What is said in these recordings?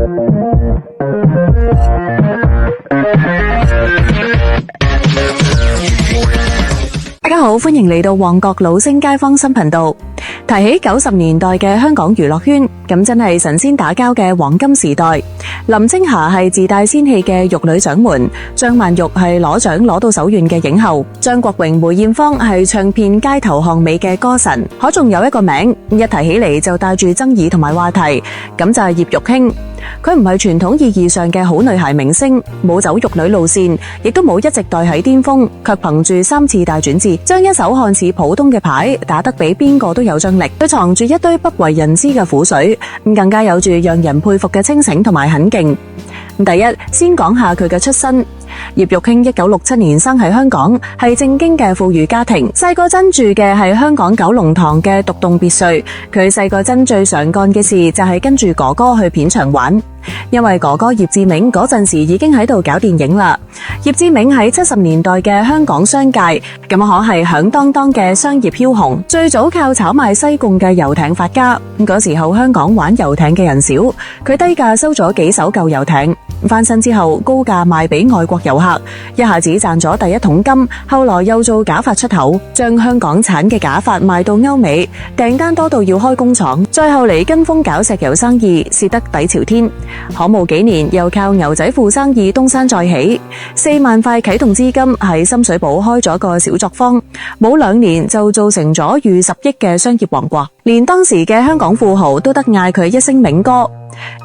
大家好，歡迎嚟到旺角老星街坊新頻道。提起90年代嘅香港娛樂圈，咁真係神仙打交嘅黃金時代。林青霞係自帶仙氣嘅玉女掌門，張曼玉係攞獎攞到手軟嘅影后，張國榮、梅艷芳係唱遍街頭巷尾嘅歌神。可仲有一個名，一提起嚟就帶住爭議同埋話題，咁就係葉玉卿。佢唔係傳統意義上嘅好女孩明星，冇走玉女路線，亦都冇一直待喺巔峰，卻憑住3次大轉折，將一手看似普通嘅牌打得比邊個都有張力。佢藏住一堆不為人知嘅苦水，更加有住讓人佩服嘅清醒同埋狠勁。第一，先講下佢嘅出身。葉玉卿1967年生喺香港，係正經嘅富裕家庭。細個真住嘅係香港九龍塘嘅獨棟別墅。佢細個真最常幹嘅事就係跟住哥哥去片場玩，因為哥哥葉志銘嗰陣時已經喺度搞電影啦。葉志銘喺70年代嘅香港商界，咁可係響當當嘅商業梟雄，最早靠炒賣西貢嘅遊艇發家。嗰時候香港玩遊艇嘅人少，佢低價收咗幾艘舊遊艇，翻新之後高價賣俾外國遊客，一下子賺咗第一桶金。後來又做假髮出口，將香港產嘅假髮賣到歐美，訂單多到要開工廠。再後嚟跟風搞石油生意，蝕得底朝天。可冇幾年又靠牛仔褲生意東山再起，4萬塊啟動資金喺深水埗開咗個小作坊，冇2年就造成咗逾10億嘅商業王國，連當時嘅香港富豪都得嗌佢一聲銘哥。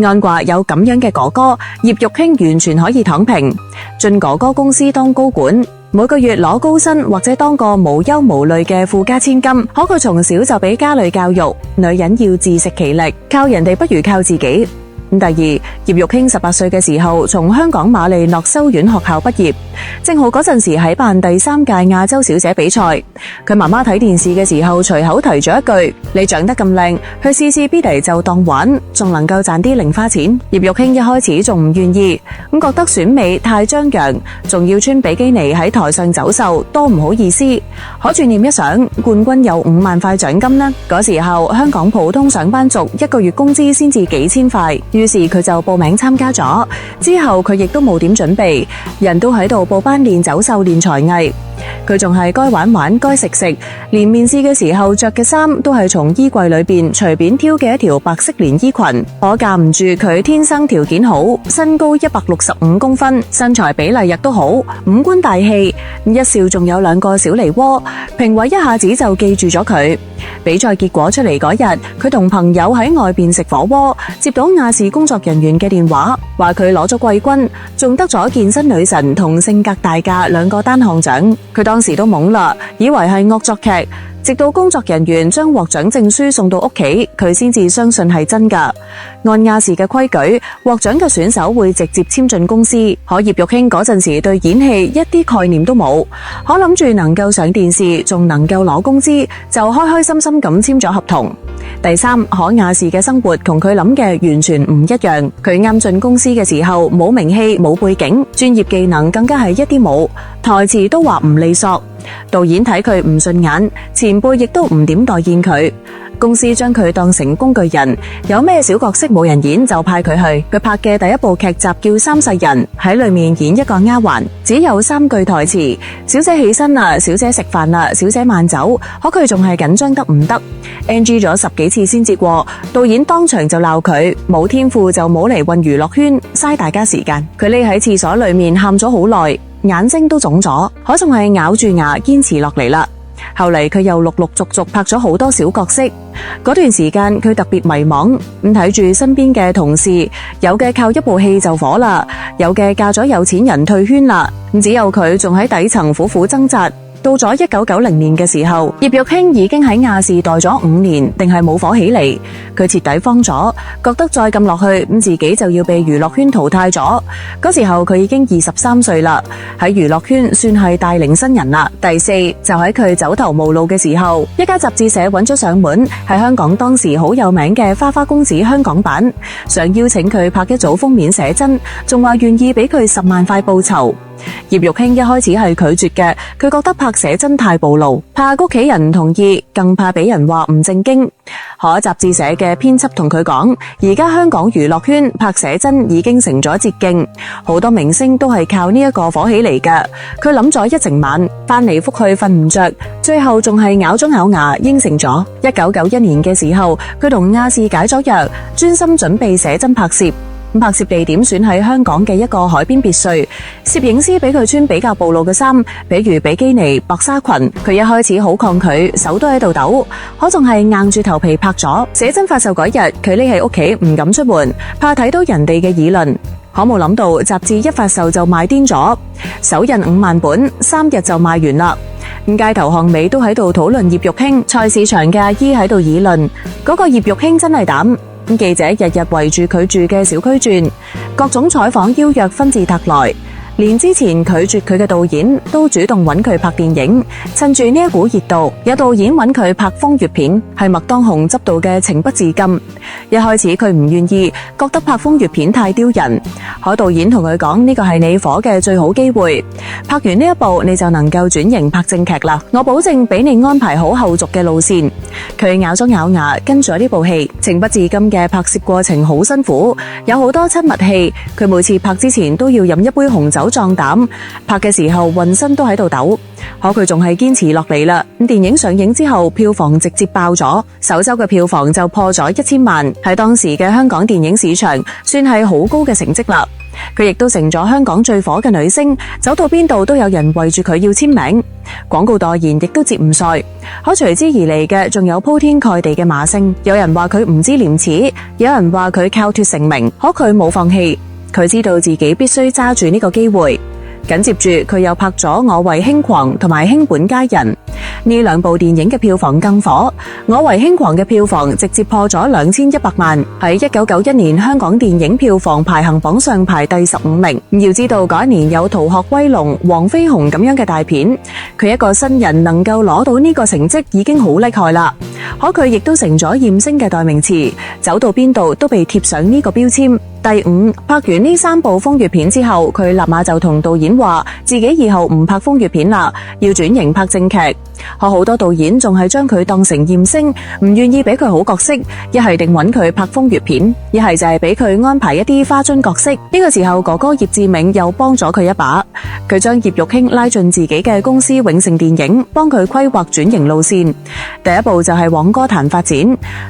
按話有咁樣嘅哥哥，葉玉卿完全可以躺平，進哥哥公司當高管，每個月攞高薪或者當個無憂無慮嘅富家千金。可佢從小就俾家裏教育，女人要自食其力，靠人哋不如靠自己。第二，葉玉卿18歲嘅時候從香港瑪麗諾修院學校畢業，正好嗰陣時喺辦第3屆亞洲小姐比賽。佢媽媽睇電視嘅時候隨口提咗一句：你長得咁靚，去試試 B 嚟就當玩，仲能夠賺啲零花錢。葉玉卿一開始仲唔願意，咁覺得選美太張揚，仲要穿比基尼喺台上走秀，多唔好意思。可轉念一想，冠軍有5萬塊獎金呢，嗰時候香港普通上班族一個月工資先至幾千塊。於是佢就報名參加咗，之後佢亦都冇點準備，人都喺度報班練走秀練才藝。佢仲係該玩玩該食食，連面試嘅時候着嘅衫都係從衣櫃裏邊隨便挑嘅一條白色連衣裙。可架唔住佢天生條件好，身高165公分，身材比例亦都好，五官大氣，一笑仲有2個小梨窩，評委一下子就記住咗佢。比賽結果出嚟嗰日，佢同朋友喺外邊食火鍋，接到亞視工作人員嘅電話，話佢攞咗季軍，仲得咗健身女神同性格大嫁2個單項獎。佢當時都懵啦，以為係惡作劇，直到工作人員將獲獎證書送到屋企，佢先至相信係真㗎。按亞視嘅規矩，獲獎嘅選手會直接簽進公司，可葉玉卿嗰陣時對演戲一啲概念都冇，可諗住能夠上電視，仲能夠攞工資，就開開心心咁簽咗合同。第三，可亞視嘅生活同佢諗嘅完全唔一樣。佢啱進公司嘅時候冇名氣冇背景，專業技能更加係一啲冇，台詞都話唔利索，導演睇佢唔順眼，前輩亦都唔點待見佢。公司將佢當成工具人，有咩小角色冇人演就派佢去。佢拍嘅第一部劇集叫《三世人》，喺裏面演一個丫鬟，只有3句台詞：小姐起身啦，小姐食飯啦，小姐慢走。可佢仲係緊張得唔得 ，NG 咗10幾次先至過。導演當場就鬧佢冇天賦就冇嚟混娛樂圈，嘥大家時間。佢匿喺廁所裏面喊咗好耐，眼睛都腫咗，可仲係咬住牙堅持落嚟啦。後嚟佢又陸陸續續拍咗好多小角色，嗰段時間佢特別迷茫，咁睇住身邊嘅同事，有嘅靠一部戲就火啦，有嘅嫁咗有錢人退圈啦，咁只有佢仲喺底層苦苦掙扎。到咗1990年嘅時候，葉玉卿已經喺亞視待咗5年，定係冇火起嚟。佢徹底慌咗，覺得再咁落去，咁自己就要被娛樂圈淘汰咗。嗰時候佢已經23歲啦，喺娛樂圈算係大齡新人啦。第四，就喺佢走投無路嘅時候，一家雜誌社揾咗上門，係香港當時好有名嘅花花公子香港版，想邀請佢拍一組封面寫真，仲話願意俾佢10萬塊報酬。葉玉卿一開始係拒絕嘅，佢覺得拍寫真太暴露，怕屋企人唔同意，更怕俾人話唔正經。可雜誌社嘅編輯同佢講，而家香港娛樂圈拍寫真已經成咗捷徑，好多明星都係靠呢一個火起嚟嘅。佢諗咗一整晚，翻嚟覆去瞓唔着，最後仲係咬咗咬牙應承咗。1991年嘅時候，佢同亞視解咗約，專心準備寫真拍攝。拍攝地點選喺香港嘅一個海邊別墅，攝影師俾佢穿比較暴露嘅衫，比如比基尼、薄紗裙。佢一開始好抗拒，手都喺度抖，可仲係硬住頭皮拍咗。寫真發售嗰日，佢匿喺屋企唔敢出門，怕睇到人哋嘅議論。可冇諗到雜誌一發售就賣癲咗，首印5萬本，3日就賣完啦。街頭巷尾都喺度討論葉玉卿，菜市場嘅阿姨喺度議論嗰個葉玉卿真係膽。記者日日圍住佢住嘅小區轉，各種採訪邀約紛至沓來，連之前拒絕佢嘅導演都主動揾佢拍電影。趁住呢一股熱度，有導演揾佢拍風月片，係麥當雄執導嘅《情不自禁》。一開始佢唔願意，覺得拍風月片太丟人，可導演同佢講，呢個係你火嘅最好機會，拍完呢一部你就能夠轉型拍正劇啦，我保證俾你安排好後續嘅路線。佢咬咗咬牙，跟咗呢部戲《情不自禁》嘅拍攝過程好辛苦，有好多親密戲，佢每次拍之前都要飲一杯紅酒壯膽，拍嘅時候渾身都喺度抖。可佢仲係堅持落嚟啦。電影上映之後，票房直接爆咗，首周嘅票房就破咗1000萬，喺當時嘅香港電影市場算係好高嘅成績啦。佢亦都成咗香港最火嘅女星，走到邊度都有人圍住佢要簽名，廣告代言亦都接唔晒。可隨之而嚟嘅仲有鋪天蓋地嘅罵聲，有人話佢唔知廉恥，有人話佢靠脫成名，可佢冇放棄，佢知道自己必須揸住呢個機會。緊接住佢又拍咗《我為輕狂》同埋《卿本佳人》，呢兩部電影嘅票房更火。《我為輕狂》嘅票房直接破咗2100萬，喺1991年香港電影票房排行榜上排第15名。要知道嗰一年有《逃學威龍》、《黃飛鴻》咁樣嘅大片，佢一個新人能夠攞到呢個成績已經好厲害啦。可佢亦都成咗艷星嘅代名詞，走到邊度都被貼上呢個標籤。第5，拍完呢3部風月片之後，佢立馬就同導演話自己以後唔拍風月片啦，要轉型拍正劇。可好多導演仲係將佢當成艷星，唔願意俾佢好角色，一係定揾佢拍風月片，一係就係俾佢安排一啲花樽角色。呢個時候哥哥葉志銘又幫咗佢一把，佢將葉玉卿拉進自己嘅公司永盛電影，幫佢規劃轉型路線。第一步就係往歌壇發展，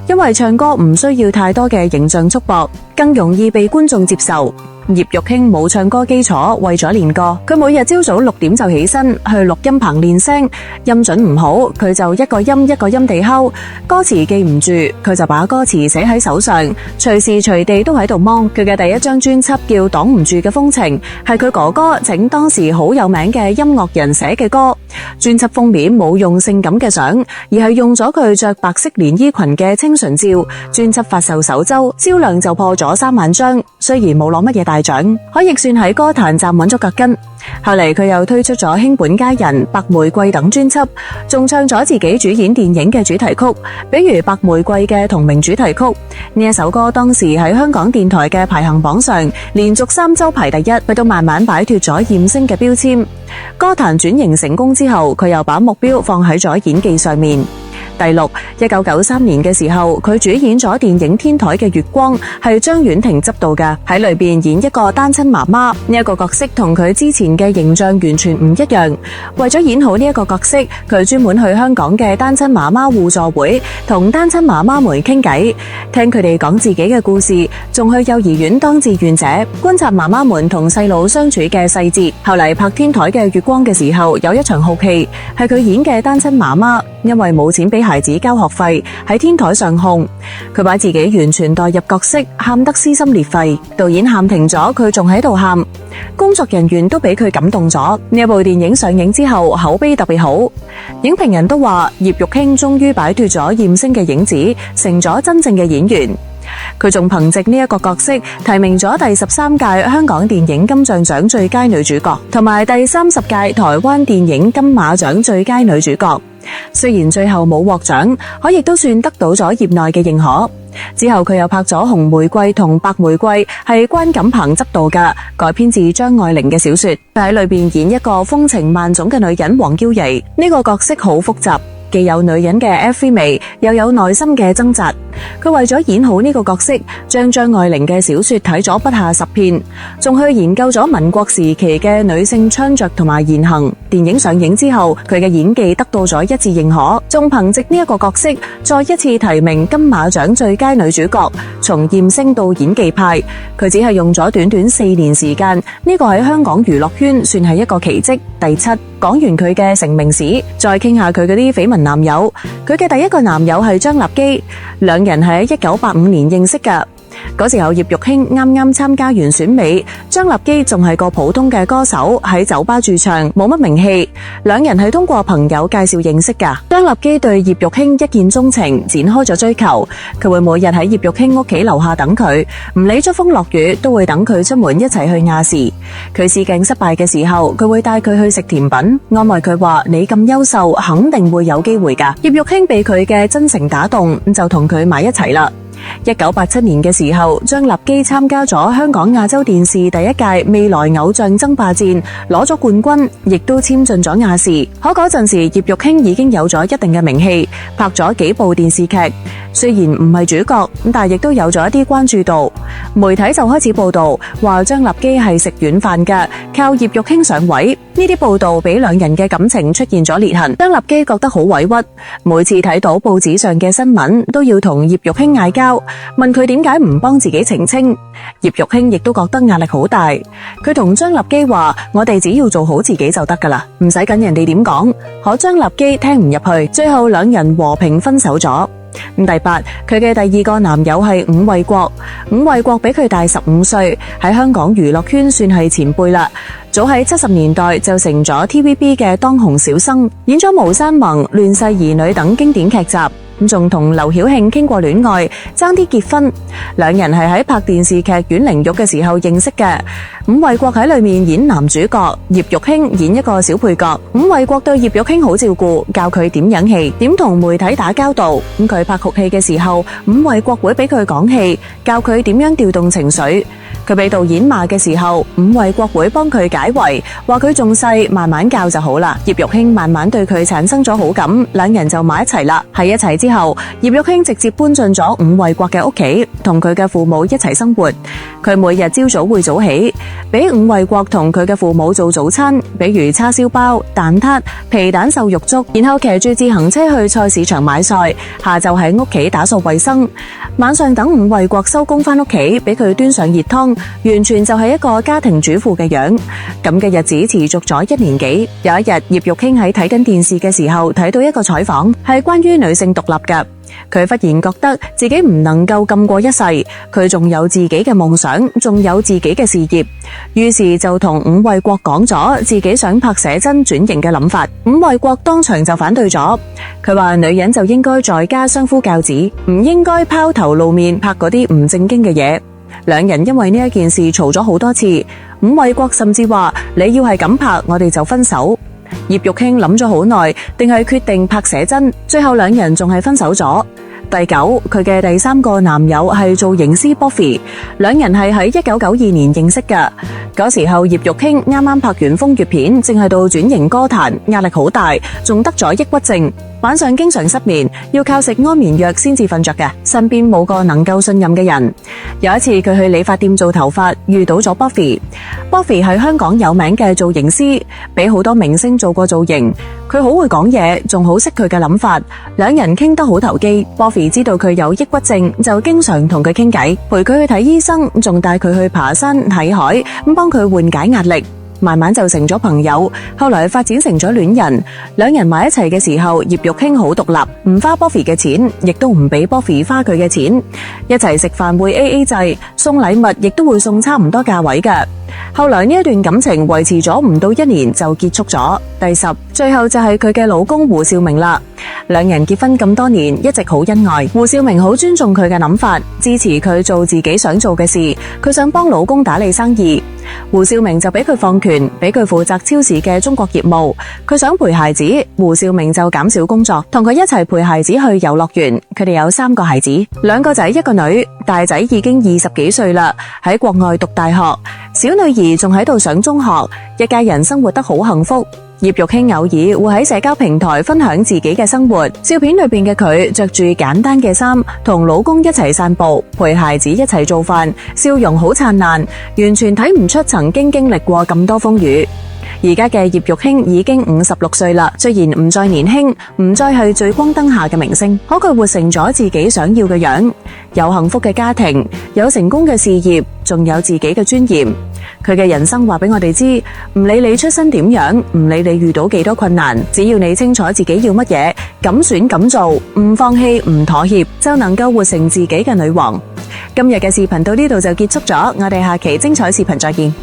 因為唱歌唔需要太多嘅形象束縛，更容易被觀眾接受。葉玉卿冇唱歌基礎，為咗練歌，佢每日朝早6點就起身去錄音棚練聲，音準唔好，佢就一個音一個音地敲，歌詞記唔住，佢就把歌詞寫喺手上，隨時隨地都喺度芒。佢嘅第一張專輯叫《擋唔住嘅風情》，係佢哥哥請當時好有名嘅音樂人寫嘅歌。專輯封面冇用性感嘅相，而係用咗佢着白色連衣裙嘅清純照。專輯發售首周銷量就破咗3萬張，雖然冇攞乜嘢大獎，可亦算喺歌壇站穩咗腳跟。後嚟佢又推出咗《卿本佳人》、《白玫瑰》等專輯，仲唱咗自己主演電影嘅主題曲，比如《白玫瑰》嘅同名主題曲。呢一首歌當時喺香港電台嘅排行榜上連續3周排第一，佢都慢慢擺脫咗艷星嘅標籤。歌壇轉型成功之後，佢又把目標放喺咗演技上面。第6 1993年嘅時候，佢主演咗電影《天台嘅月光》，係張婉婷執導嘅，喺裏邊演一個單親媽媽。呢一個角色同佢之前嘅形象完全唔一樣。為咗演好呢一個角色，佢專門去香港嘅單親媽媽互助會同單親媽媽們傾偈，聽佢哋講自己嘅故事，仲去幼兒園當志願者，觀察媽媽們同細路相處嘅細節。後嚟拍《天台嘅月光》嘅時候，有一場好戲係佢演嘅單親媽媽，因為冇錢俾孩子交學費，喺天台上控，佢把自己完全代入角色，喊得撕心裂肺。導演喊停咗，佢仲喺度喊，工作人員都俾佢感動咗。呢一部電影上映之後，口碑特別好，影評人都話葉玉卿終於擺脫咗艷星嘅影子，成咗真正嘅演員。佢仲憑藉呢一個角色提名咗第13屆香港電影金像獎最佳女主角，同埋第30屆台灣電影金馬獎最佳女主角。雖然最後冇獲獎，可亦都算得到咗業內嘅認可。之後佢又拍咗《紅玫瑰》同《白玫瑰》，係關錦鵬執導嘅，改編自張愛玲嘅小說。佢喺裏邊演一個風情萬種嘅女人黃嬌儀，呢個角色好複雜，既有女人嘅 F 味，又有內心嘅掙扎。佢為咗演好呢個角色，將張愛玲嘅小說睇咗不下10篇，仲去研究咗民國時期嘅女性穿着同埋言行。電影上映之後，佢嘅演技得到咗一致認可，仲憑藉呢一個角色再一次提名金馬獎最佳女主角，從艷星到演技派。佢只係用咗短短4年時間，呢個喺香港娛樂圈算係一個奇蹟。第7，講完佢嘅成名史，再傾下佢嗰啲緋聞男友。佢嘅第一個男友係張立基，兩人係喺1985年認識㗎。嗰時候葉玉卿啱啱參加完選美，張立基仲係個普通嘅歌手，喺酒吧駐唱，冇乜名氣。兩人係通過朋友介紹認識㗎。張立基對葉玉卿一見鍾情，展開咗追求。佢會每日喺葉玉卿屋企樓下等佢，唔理出風落雨都會等佢出門一齊去亞視。佢試鏡失敗嘅時候，佢會帶佢去食甜品，安慰佢話：你咁優秀，肯定會有機會㗎。葉玉卿被佢嘅真誠打動，就同佢埋一齊啦。1987年嘅時候，張立基參加咗香港亞洲電視第一屆未來偶像爭霸戰，攞咗冠軍，亦都簽進咗亞視。可嗰陣時，葉玉卿已經有咗一定嘅名氣，拍咗幾部電視劇，雖然唔係主角，但係亦都有咗一啲關注度。媒體就開始報道話張立基係食軟飯嘅，靠葉玉卿上位。呢啲報道俾兩人嘅感情出現咗裂痕。張立基覺得好委屈，每次睇到報紙上嘅新聞都要同葉玉卿嗌交，問佢點解唔幫自己澄清。葉玉卿亦都覺得壓力好大，佢同張立基話：我哋只要做好自己就得㗎喇，唔使緊人哋點講。可張立基聽唔入去，最後兩人和平分手咗。第8，佢嘅第2個男友係伍衛國。伍衛國比佢大15歲，喺香港娛樂圈算係前輩啦。早喺70年代就成咗 TVB 嘅當紅小生，演咗《巫山盟》、《亂世兒女》等經典劇集。仲同劉曉慶傾過戀愛，爭啲結婚。兩人係喺拍電視劇《阮玲玉》嘅時候認識嘅。伍衛國喺裏面演男主角，葉玉卿演一個小配角。伍衛國對葉玉卿好照顧，教佢點演戲，點同媒體打交道。佢拍酷戲嘅時候，伍衛國會俾佢講戲，教佢點樣調動情緒。佢俾導演罵嘅時候，伍衛國會幫佢解圍，話佢仲細，慢慢教就好啦。葉玉卿慢慢對佢產生咗好感，兩人就埋一齊啦。喺一齊之後，葉玉卿直接搬進咗伍衛國嘅屋企，同佢嘅父母一齊生活。佢每日朝早會早起，俾伍衛國同佢嘅父母做早餐，比如叉燒包、蛋撻、皮蛋瘦肉粥，然後騎住自行車去菜市場買菜，下晝喺屋企打掃衛生，晚上等伍衛國收工返屋企，俾佢端上熱湯，完全就係一個家庭主婦嘅樣。咁嘅日子持續咗1年幾。有一日，葉玉卿喺睇緊電視嘅時候，睇到一個採訪，係關於女性獨立嘅。佢忽然覺得自己唔能夠咁過一世，佢仲有自己嘅夢想，仲有自己嘅事業，於是就同伍衛國講咗自己想拍寫真轉型嘅諗法。伍衛國當場就反對咗，佢話女人就應該在家相夫教子，唔應該拋頭露面拍嗰啲唔正經嘅嘢。兩人因為呢一件事嘈咗好多次，伍衛國甚至話：你要係咁拍，我哋就分手。葉玉卿諗咗好耐，定係決定拍寫真，最後兩人仲係分手咗。第9，佢嘅第3個男友係造型師 Buffy， 兩人係喺1992年認識嘅。嗰時候葉玉卿啱啱拍完風月片，正喺度轉型歌壇，壓力好大，仲得咗抑鬱症，晚上經常失眠，要靠食安眠藥先至瞓着嘅，身邊冇個能夠信任嘅人。有一次佢去理髮店做頭髮，遇到咗 Buffy。Buffy 係香港有名嘅造型師，俾好多明星做過造型。佢好會講嘢，仲好識佢嘅諗法，兩人傾得好投機。Buffy 知道佢有抑鬱症，就經常同佢傾偈，陪佢去睇醫生，仲帶佢去爬山睇海，咁幫佢緩解壓力。慢慢就成咗朋友，後來發展成咗戀人。兩人埋一齊嘅時候，葉玉卿好獨立，唔花 Buffy 嘅錢，亦都唔俾 Buffy 花佢嘅錢。一齊食飯會 AA 制，送禮物亦都會送差唔多價位嘅。後來呢一段感情維持咗唔到1年就結束咗。第10，最後就係佢嘅老公胡兆明啦。兩人結婚咁多年，一直好恩愛。胡兆明好尊重佢嘅諗法，支持佢做自己想做嘅事。佢想幫老公打理生意，胡兆明就俾佢放權，俾佢負責超市嘅中國業務。佢想陪孩子，胡兆明就減少工作，同佢一齊陪孩子去遊樂園。佢哋有3個孩子，2個仔1個女，大仔已經20幾歲啦，喺國外讀大學，小女兒仲喺度上中學，一家人生活得好幸福。葉玉卿偶爾會喺社交平台分享自己嘅生活，照片裏邊嘅佢着住簡單嘅衫，同老公一齊散步，陪孩子一齊做飯，笑容好燦爛，完全睇唔出曾經經歷過咁多風雨。而家嘅葉玉卿已經56歲啦，雖然唔再年輕，唔再係聚光燈下嘅明星，可佢活成咗自己想要嘅樣，有幸福嘅家庭，有成功嘅事業，仲有自己嘅尊嚴。佢嘅人生話俾我哋知，唔理你出身點樣，唔理你遇到幾多困難，只要你清楚自己要乜嘢，敢選敢做，唔放棄唔妥協，就能夠活成自己嘅女王。今日嘅視頻到呢度就結束咗，我哋下期精彩視頻再見。